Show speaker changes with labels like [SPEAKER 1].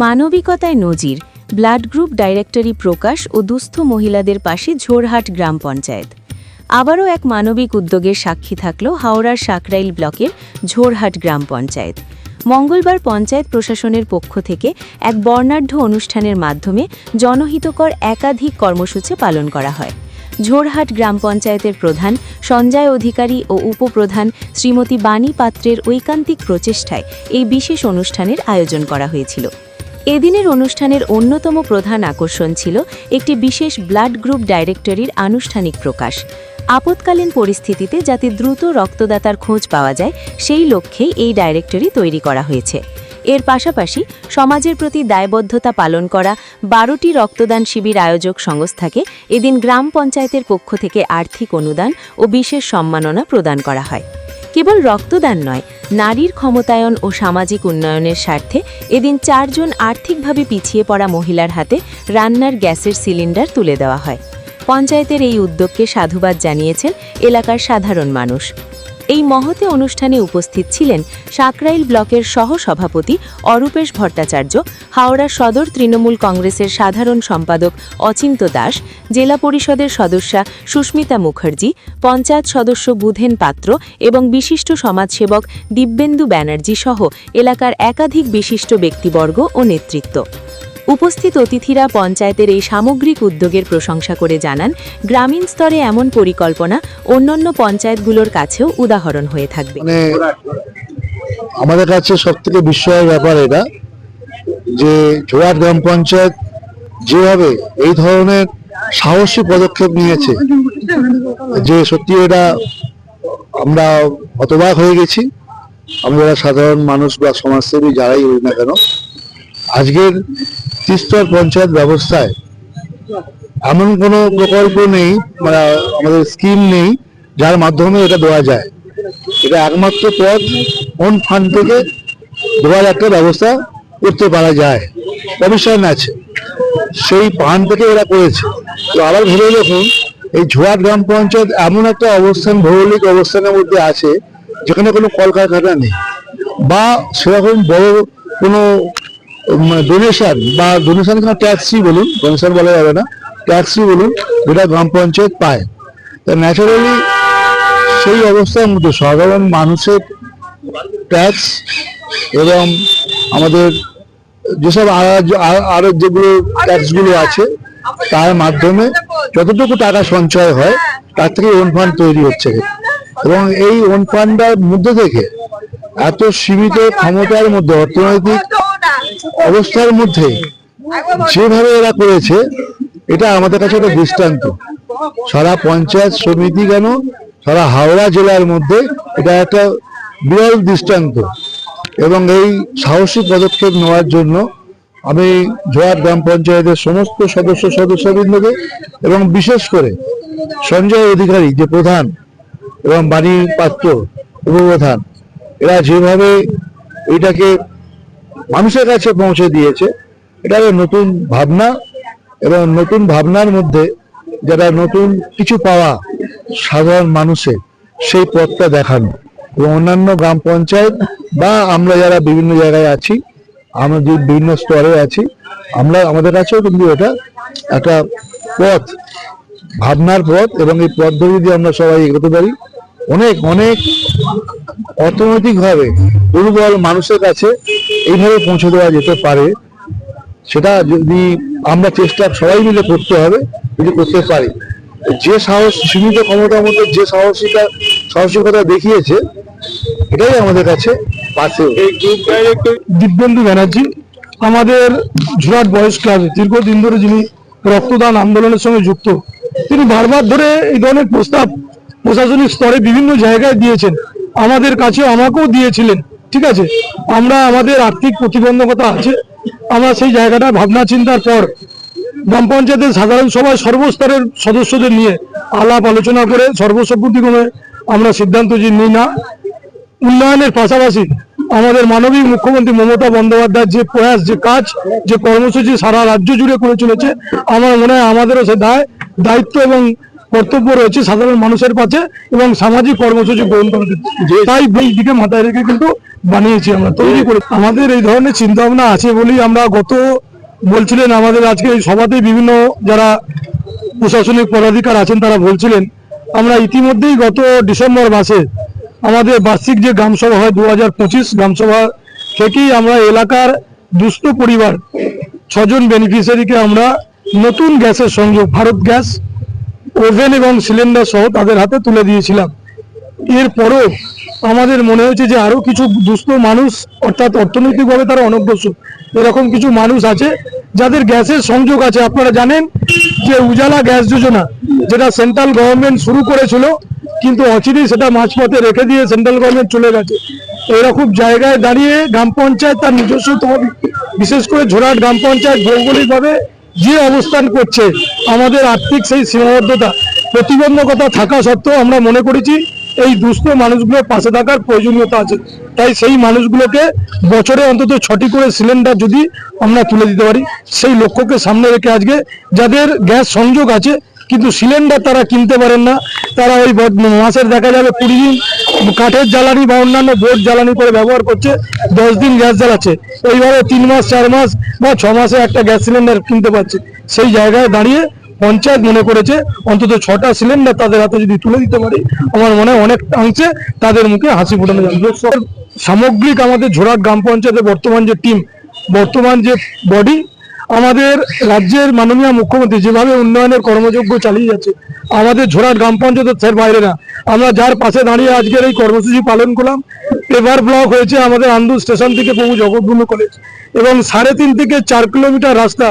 [SPEAKER 1] মানবিকতায় নজির, blood group directory প্রকাশ ও দুস্থ মহিলাদের পাশে ঝোরহাট গ্রাম পঞ্চায়েত। আবারও এক মানবিক উদ্যোগের সাক্ষী থাকল হাওড়ার সাকরাইল ব্লকের ঝোরহাট গ্রাম পঞ্চায়েত। মঙ্গলবার পঞ্চায়েত প্রশাসনের পক্ষ থেকে এক বর্ণাঢ্য অনুষ্ঠানের মাধ্যমে জনহিতকর একাধিক কর্মসূচি পালন করা হয়। ঝোরহাট গ্রাম পঞ্চায়েতের প্রধান সঞ্জয় অধিকারী ও উপপ্রধান শ্রীমতী বাণী পাত্রের ঐকান্তিক প্রচেষ্টায় এই বিশেষ অনুষ্ঠানের আয়োজন করা হয়েছিল। এদিনের অনুষ্ঠানের অন্যতম প্রধান আকর্ষণ ছিল একটি বিশেষ ব্লাড গ্রুপ ডাইরেক্টরির আনুষ্ঠানিক প্রকাশ। আপৎকালীন পরিস্থিতিতে যাতে দ্রুত রক্তদাতার খোঁজ পাওয়া যায় সেই লক্ষ্যেই এই ডাইরেক্টরি তৈরি করা হয়েছে। এর পাশাপাশি সমাজের প্রতি দায়বদ্ধতা পালন করা 12টি রক্তদান শিবির আয়োজক সংস্থাকে এদিন গ্রাম পঞ্চায়েতের পক্ষ থেকে আর্থিক অনুদান ও বিশেষ সম্মাননা প্রদান করা হয়। কেবল রক্তদান নয়, নারীর ক্ষমতায়ন ও সামাজিক উন্নয়নের স্বার্থে এদিন 4 জন আর্থিকভাবে পিছিয়ে পড়া মহিলার হাতে রান্নার গ্যাসের সিলিন্ডার তুলে দেওয়া হয়। পঞ্চায়েতের এই উদ্যোগকে সাধুবাদ জানিয়েছেন এলাকার সাধারণ মানুষ। এই মহতে অনুষ্ঠানে উপস্থিত ছিলেন সাকরাইল ব্লকের সহ-সভাপতি অরূপেশ ভট্টাচার্য, হাওড়া সদর তৃণমূল কংগ্রেসের সাধারণ সম্পাদক অচিন্ত দাস, জেলা পরিষদের সদস্যা সুস্মিতা মুখার্জি, পঞ্চায়েত সদস্য বুধেন পাত্র এবং বিশিষ্ট সমাজসেবক দিব্যেন্দু ব্যানার্জি সহ এলাকার একাধিক বিশিষ্ট ব্যক্তিবর্গ ও নেতৃত্ব। উপস্থিত অতিথিরা পঞ্চায়েতের এই সামগ্রিক উদ্যোগের প্রশংসা করে জানান, গ্রামীণ স্তরে এমন পরিকল্পনা অন্যান্য পঞ্চায়েতগুলোর কাছেও উদাহরণ হয়ে থাকবে।
[SPEAKER 2] আমাদের কাছে সবথেকে বিস্ময়ের ব্যাপার এটা যে ঝোরহাট গ্রাম পঞ্চায়েত যেভাবে এই ধরনের সাহসী পদক্ষেপ নিয়েছে, যে সত্যি এটা আমরা হতবাক হয়ে গেছি। আমরা সাধারণ মানুষ বা সমাজসেবী যারাই হই না কেন, আজকের ত্রিস্তর পঞ্চায়েত ব্যবস্থায় এমন কোনো প্রকল্প নেই, মানে আমাদের স্কিম নেই যার মাধ্যমে এটা দেওয়া যায়। এটা একমাত্র পথ ওন ফান্ড থেকে দেওয়ার একটা ব্যবস্থা করতে পারা যায়, কমিশন আছে, সেই ফান্ড থেকে এরা করেছে। তো আবার ভেবে দেখুন, এই ঝোরহাট গ্রাম পঞ্চায়েত এমন একটা অবস্থান, ভৌগোলিক অবস্থানের মধ্যে আছে যেখানে কোনো কলকারখানা নেই বা সেরকম বড় কোনো ডোনেশন বা ডোনেশন কিনা ট্যাক্সই বলুন, ডোনেশন বলা যাবে না, ট্যাক্সই বলুন, যেটা গ্রাম পঞ্চায়েত পায়। ন্যাচারালি সেই অবস্থার মধ্যে সাধারণ মানুষের ট্যাক্স এবং আমাদের যেসব আরো যেগুলো ট্যাক্সগুলো আছে তার মাধ্যমে যতটুকু টাকা সঞ্চয় হয় তার থেকে ওন ফান্ড তৈরি হচ্ছে। এবং এই ওন ফান্ডের মধ্যে থেকে এত সীমিত ক্ষমতার মধ্যে, অর্থনৈতিক অবস্থার মধ্যে যেভাবে এরা করেছে, এটা আমাদের কাছে একটা দৃষ্টান্ত। সারা পঞ্চায়েত সমিতি কেন, সারা হাওড়া জেলার মধ্যে এটা একটা বিরল দৃষ্টান্ত। এবং এই সাহসী পদক্ষেপ নেওয়ার জন্য আমি ঝোরহাট গ্রাম পঞ্চায়েতের সমস্ত সদস্যবৃন্দকে এবং বিশেষ করে সঞ্জয় অধিকারী যে প্রধান এবং বাণী পাত্র উপপ্রধান, এরা যেভাবে এইটাকে মানুষের কাছে পৌঁছে দিয়েছে, এটা নতুন ভাবনা এবং নতুন ভাবনার মধ্যে যারা নতুন কিছু পাওয়া সাধারণ মানুষের সেই পথটা দেখানো। এবং অন্যান্য গ্রাম পঞ্চায়েত বা আমরা যারা বিভিন্ন জায়গায় আছি, আমরা যে বিভিন্ন স্তরে আছি, আমাদের কাছেও কিন্তু এটা একটা পথ, ভাবনার পথ। এবং এই পথ ধরে যদি আমরা সবাই এগোতে পারি, অনেক অনেক অর্থনৈতিকভাবে দুর্বল মানুষের কাছে এইভাবে পৌঁছে দেওয়া যেতে পারে। সেটা যদি আমরা চেষ্টা সবাই মিলে করতে হবে, যদি করতে পারি। যে সাহস, সীমিত ক্ষমতার মধ্যে যে সাহসিকতা দেখিয়েছে, এটাই আমাদের কাছে পাশে।
[SPEAKER 3] এই গ্রুপ ডাইরেক্টর দিব্যেন্দু ব্যানার্জি আমাদের ঝোরহাট বয়স ক্লাবে দীর্ঘদিন ধরে যিনি রক্তদান আন্দোলনের সঙ্গে যুক্ত, তিনি বারবার ধরে এই ধরনের প্রস্তাব প্রশাসনিক স্তরে বিভিন্ন জায়গায় দিয়েছেন, আমাদের কাছে আমাকেও দিয়েছিলেন। ঠিক আছে, আমরা আমাদের আর্থিক প্রতিবন্ধকতা আছে, আমরা সেই জায়গাটা ভাবনা চিন্তার পর গ্রাম পঞ্চায়েতের সাধারণ সভায় সর্বস্তরের সদস্যদের নিয়ে আলাপ আলোচনা করে সর্বসম্মতিক্রমে আমরা সিদ্ধান্ত যে নিই না, উন্নয়নের পাশাপাশি আমাদের মানবিক মুখ্যমন্ত্রী মমতা বন্দ্যোপাধ্যায়ের যে প্রয়াস, যে কাজ, যে কর্মসূচি সারা রাজ্য জুড়ে করে চলেছে, আমার মনে হয় আমাদেরও সে দায়িত্ব এবং কর্তব্য রয়েছে সাধারণ মানুষের কাছে এবং সামাজিক কর্মসূচি গ্রহণ করার ক্ষেত্রে। তাই এই দিকে মাথায় রেখে কিন্তু বানিয়েছি, আমরা তৈরি করে। আমাদের এই ধরনের চিন্তা ভাবনা আছে বলেই আমরা বলছিলেন আমাদের আজকে এই সভাতেই বিভিন্ন যারা প্রশাসনিক পদাধিকার আছেন তারা বলছিলেন, আমরা ইতিমধ্যেই গত ডিসেম্বর মাসে আমাদের বার্ষিক যে গ্রামসভা হয় 2025 গ্রামসভা থেকেই আমরা এলাকার দুস্থ পরিবার 6 জন বেনিফিশিয়ারিকে আমরা নতুন গ্যাসের সংযোগ ভারত গ্যাস ওভেন এবং সিলিন্ডার সহ তাদের হাতে তুলে দিয়েছিলাম। এরপরও আমাদের মনে হয়েছে যে আরো কিছু দুস্থ মানুষ অর্থাৎ অর্থনৈতিকভাবে তারা অনগ্রসর এরকম কিছু মানুষ আছে যাদের গ্যাসের সংযোগ আছে। আপনারা জানেন যে উজালা গ্যাস যোজনা যেটা সেন্ট্রাল গভর্নমেন্ট শুরু করেছিল, কিন্তু অচিরেই সেটা মাঝপথে রেখে দিয়ে সেন্ট্রাল গভর্নমেন্ট চলে গেছে। এরকম জায়গায় দাঁড়িয়ে গ্রাম পঞ্চায়েত তার নিজস্ব তহবিল, বিশেষ করে ঝোড়াট গ্রাম পঞ্চায়েত ভৌগোলিকভাবে যে অবস্থান করছে, আমাদের আর্থিক সেই সীমাবদ্ধতা প্রতিবন্ধকতা থাকা সত্ত্বেও আমরা মনে করেছি এই দুস্থ মানুষগুলোর পাশে থাকার প্রয়োজনীয়তা আছে। তাই সেই মানুষগুলোকে বছরে অন্তত 6টি করে সিলিন্ডার যদি আমরা তুলে দিতে পারি, সেই লক্ষ্যকে সামনে রেখে আজকে যাদের গ্যাস সংযোগ আছে কিন্তু সিলিন্ডার তারা কিনতে পারেন না, তারা ওই মাসের দেখা যাবে 20 দিন কাঠের জ্বালানি বা অন্যান্য বোর্ড জ্বালানি করে ব্যবহার করছে, 10 দিন গ্যাস জ্বালাচ্ছে, এইভাবে 3 মাস 4 মাস বা 6 মাসে একটা গ্যাস সিলিন্ডার কিনতে পারছে। সেই জায়গায় দাঁড়িয়ে পঞ্চায়েত মনে করেছে অন্তত 6টা সিলিন্ডার তাদের হাতে যদি তুলে দিতে পারি, আমার মনে হয় অনেক অংশে তাদের মুখে হাসি ফোটানো যাবে। সামগ্রিক আমাদের ঝোড়াট গ্রাম পঞ্চায়েতের বর্তমান যে টিম, বর্তমান যে বডি, আমাদের রাজ্যের মাননীয় মুখ্যমন্ত্রী যেভাবে উন্নয়নের কর্মযজ্ঞ চালিয়ে যাচ্ছে, আমাদের ঝোড়াট গ্রাম পঞ্চায়েতের বাইরে না, আমরা যার পাশে দাঁড়িয়ে আজকের এই কর্মসূচি পালন করলাম। পেভার ব্লক হয়েছে আমাদের আন্দুল স্টেশন থেকে প্রভু জগৎবন্ধু কলেজ এবং 3.5 থেকে 4 কিলোমিটার রাস্তা